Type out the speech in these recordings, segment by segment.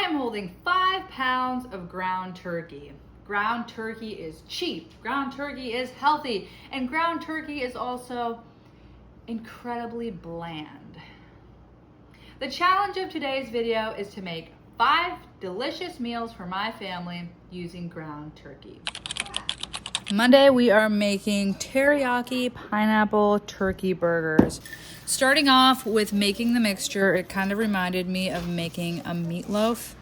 I'm holding 5 pounds of ground turkey. Ground turkey is cheap, ground turkey is healthy, and ground turkey is also incredibly bland. The challenge of today's video is to make 5 delicious meals for my family using ground turkey. Monday, we are making teriyaki pineapple turkey burgers. Starting off with making the mixture, it kind of reminded me of making a meatloaf,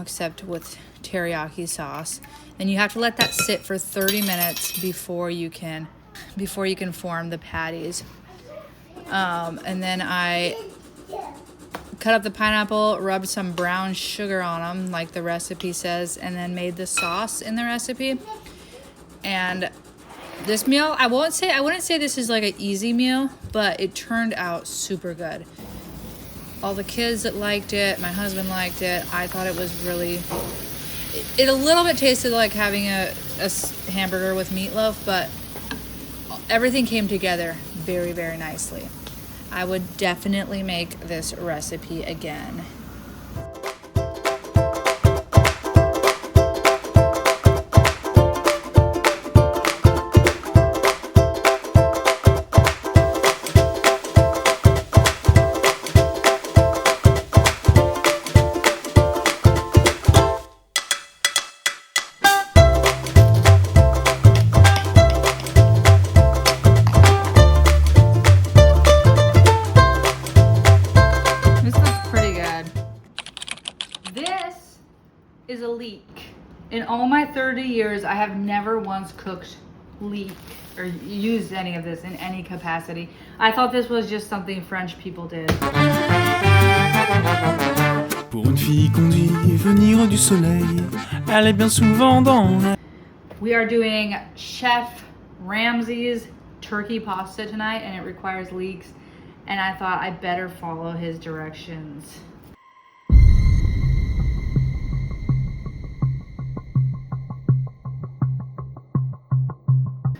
except with teriyaki sauce. And you have to let that sit for 30 minutes before you can form the patties. And then I cut up the pineapple, rubbed some brown sugar on them, like the recipe says, and then made the sauce in the recipe. And this meal, I wouldn't say this is like an easy meal, but it turned out super good. All the kids that liked it, my husband liked it. I thought it was really, it a little bit tasted like having a hamburger with meatloaf, but everything came together very, very nicely. I would definitely make this recipe again. This is a leek. In all my 30 years, I have never once cooked leek or used any of this in any capacity. I thought this was just something French people did. Pour une fille qu'on dit venir du soleil, elle est bien souvent dans la... We are doing Chef Ramseys turkey pasta tonight, and it requires leeks, and I thought I better follow his directions.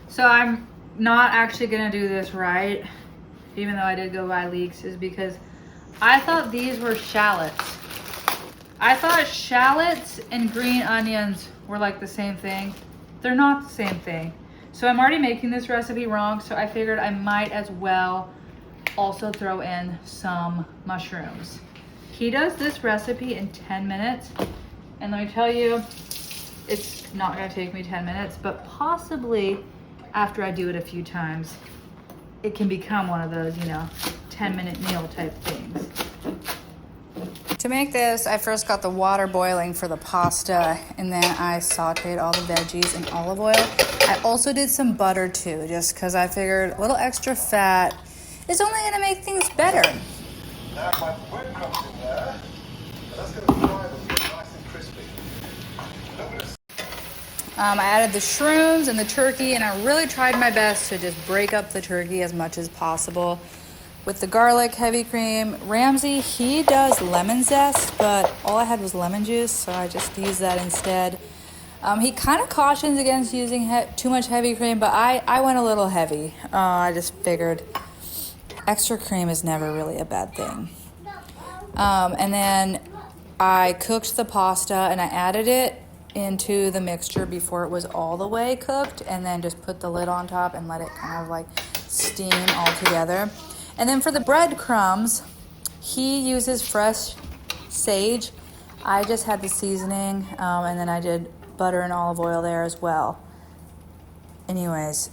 So I'm not actually gonna do this right, even though I did go buy leeks, is because I thought these were shallots. I thought shallots and green onions were like the same thing. They're not the same thing. So I'm already making this recipe wrong, so I figured I might as well also throw in some mushrooms. He does this recipe in 10 minutes, and let me tell you, it's not gonna take me 10 minutes, but possibly after I do it a few times, it can become one of those, 10-minute meal type things. To make this, I first got the water boiling for the pasta, and then I sauteed all the veggies in olive oil. I also did some butter too, just because I figured a little extra fat is only gonna make things better. Now my bread comes in there, and that's gonna fry them nice and crispy. I added the shrooms and the turkey, and I really tried my best to just break up the turkey as much as possible. With the garlic heavy cream, Ramsey, he does lemon zest, but all I had was lemon juice, so I just used that instead. He kind of cautions against using too much heavy cream, but I went a little heavy. I just figured extra cream is never really a bad thing. And then I cooked the pasta, and I added it into the mixture before it was all the way cooked, and then just put the lid on top and let it kind of like steam all together. And then for the breadcrumbs, he uses fresh sage. I just had the seasoning, and then I did butter and olive oil there as well. Anyways,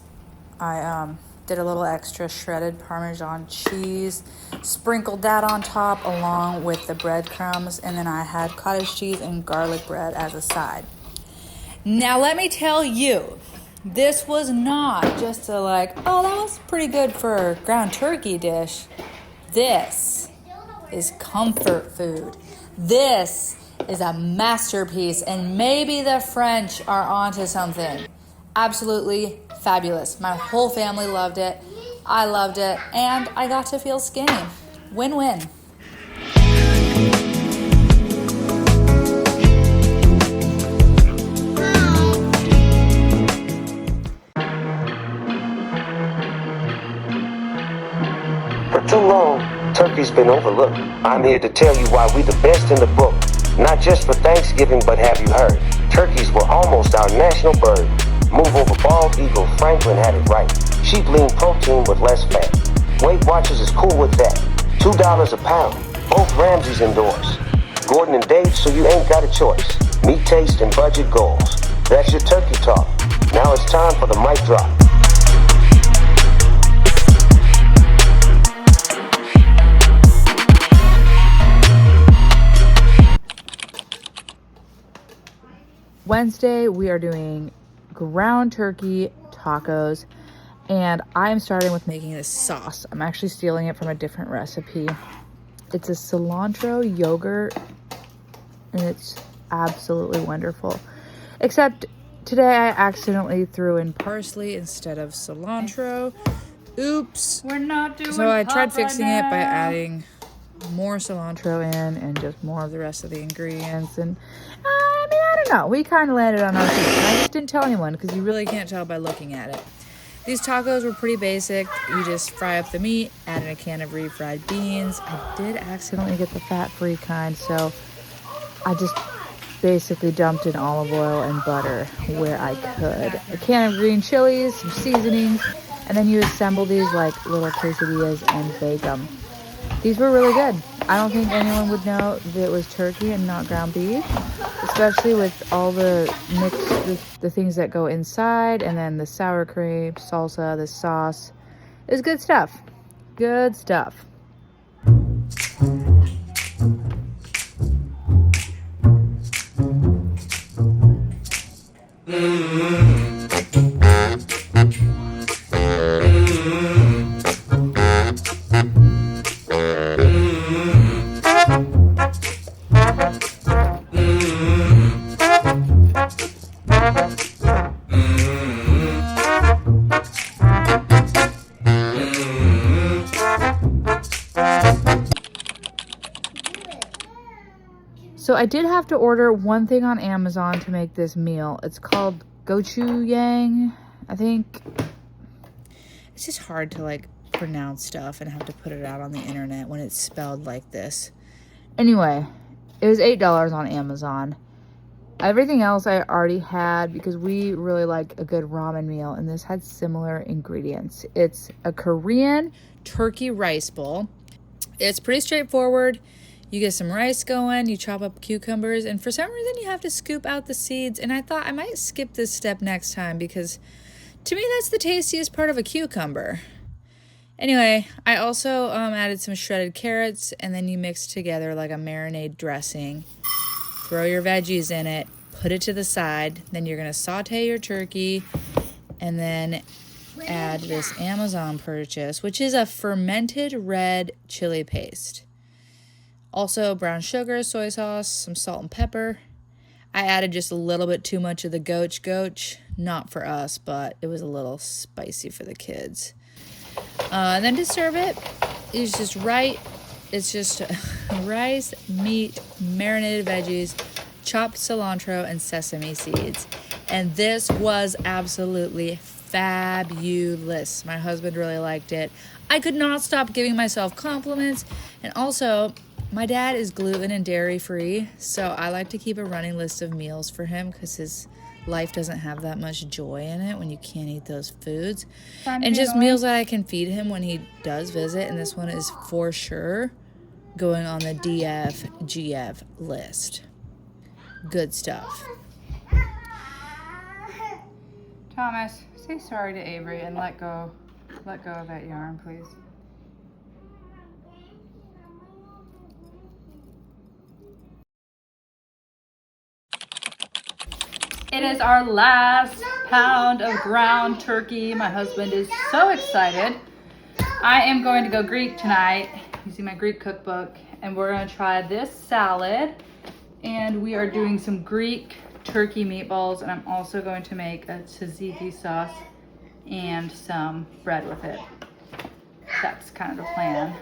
I did a little extra shredded Parmesan cheese, sprinkled that on top along with the breadcrumbs, and then I had cottage cheese and garlic bread as a side. Now let me tell you, this was not just a oh, that was pretty good for a ground turkey dish. This is comfort food. This is a masterpiece, and maybe the French are onto something. Absolutely fabulous. My whole family loved it. I loved it, and I got to feel skinny. Win-win. For too long, turkey's been overlooked. I'm here to tell you why we the best in the book. Not just for Thanksgiving, but have you heard? Turkeys were almost our national bird. Move over bald eagle, Franklin had it right. Sheep lean protein with less fat. Weight Watchers is cool with that. $2 a pound. Both Ramseys endorse. Gordon and Dave, so you ain't got a choice. Meat taste and budget goals. That's your turkey talk. Now it's time for the mic drop. Wednesday, we are doing ground turkey tacos, and I'm starting with making this sauce. I'm actually stealing it from a different recipe. It's a cilantro yogurt, and it's absolutely wonderful. Except today I accidentally threw in parsley instead of cilantro. Oops. We're not doing So I tried pop right fixing it by now. adding more cilantro in and just more of the rest of the ingredients. And I mean, I don't know. We kind of landed on our feet. And I just didn't tell anyone because you really can't tell by looking at it. These tacos were pretty basic. You just fry up the meat, add in a can of refried beans. I did accidentally get the fat-free kind, so I just basically dumped in olive oil and butter where I could. A can of green chilies, some seasonings, and then you assemble these like little quesadillas and bake them. These were really good. I don't think anyone would know that it was turkey and not ground beef, especially with all the the things that go inside, and then the sour cream, salsa, the sauce. It was good stuff. Good stuff. So I did have to order one thing on Amazon to make this meal. It's called gochujang, I think. It's just hard to like pronounce stuff and have to put it out on the internet when it's spelled like this. Anyway, it was $8 on Amazon. Everything else I already had because we really like a good ramen meal, and this had similar ingredients. It's a Korean turkey rice bowl. It's pretty straightforward. You get some rice going, you chop up cucumbers, and for some reason you have to scoop out the seeds. And I thought I might skip this step next time because to me that's the tastiest part of a cucumber. Anyway, I also added some shredded carrots, and then you mix together like a marinade dressing. Throw your veggies in it, put it to the side. Then you're going to saute your turkey, and then add this Amazon purchase, which is a fermented red chili paste. Also, brown sugar, soy sauce, some salt and pepper. I added just a little bit too much of the goch. Not for us, but it was a little spicy for the kids. And then to serve it, it's just rice, meat, marinated veggies, chopped cilantro, and sesame seeds. And this was absolutely fabulous. My husband really liked it. I could not stop giving myself compliments. And also, my dad is gluten and dairy free, so I like to keep a running list of meals for him because his life doesn't have that much joy in it when you can't eat those foods. And just meals that I can feed him when he does visit, and this one is for sure going on the DFGF list. Good stuff. Thomas, say sorry to Avery and let go of that yarn, please. It is our last pound of ground turkey. My husband is so excited. I am going to go Greek tonight using my Greek cookbook, and we're going to try this salad, and we are doing some Greek turkey meatballs, and I'm also going to make a tzatziki sauce and some bread with it. That's kind of the plan.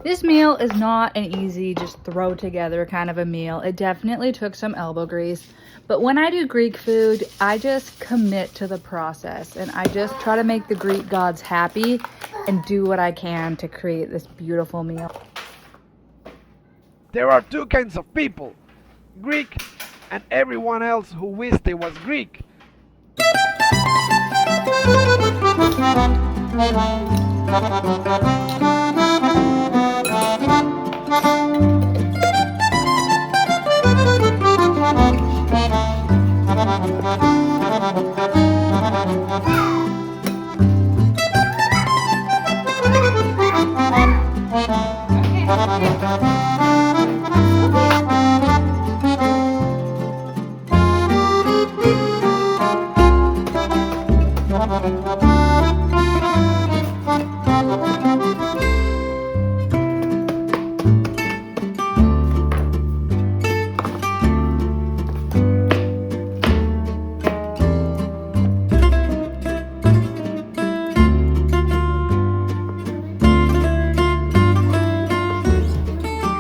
This meal is not an easy, just throw together kind of a meal. It definitely took some elbow grease. But when I do Greek food, I just commit to the process. And I just try to make the Greek gods happy and do what I can to create this beautiful meal. There are two kinds of people. Greek, and everyone else who wished it was Greek.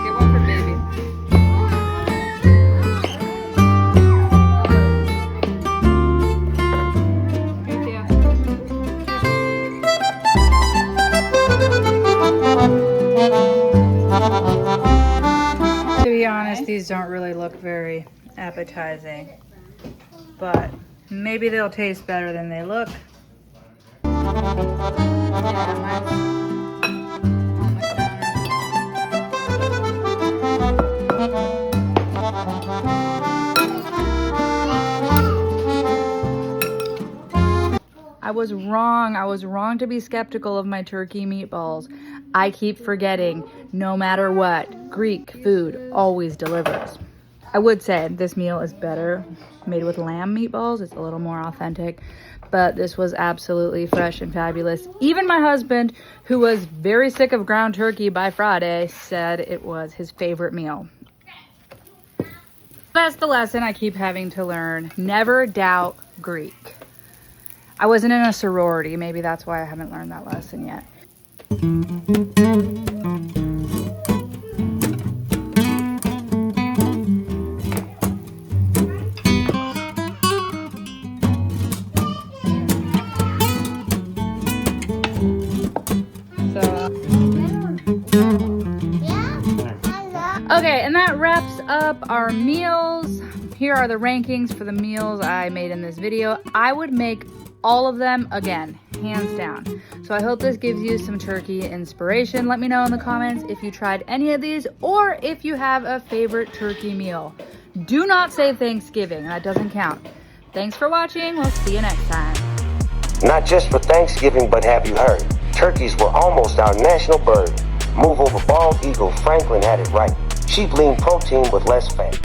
Get one for baby. Thank you. To be honest, these don't really look very appetizing, but maybe they'll taste better than they look. Yeah, mine's on the counter. I was wrong. I was wrong to be skeptical of my turkey meatballs. I keep forgetting, no matter what, Greek food always delivers. I would say this meal is better made with lamb meatballs. It's a little more authentic, but this was absolutely fresh and fabulous. Even my husband, who was very sick of ground turkey by Friday, said it was his favorite meal. That's the lesson I keep having to learn. Never doubt Greek. I wasn't in a sorority. Maybe that's why I haven't learned that lesson yet. Okay, and that wraps up our meals. Here are the rankings for the meals I made in this video. I would make all of them again, hands down. So I hope this gives you some turkey inspiration. Let me know in the comments if you tried any of these or if you have a favorite turkey meal. Do not say Thanksgiving, that doesn't count. Thanks for watching, we'll see you next time. Not just for Thanksgiving, but have you heard? Turkeys were almost our national bird. Move over bald eagle, Franklin had it right. Sheep lean protein with less fat.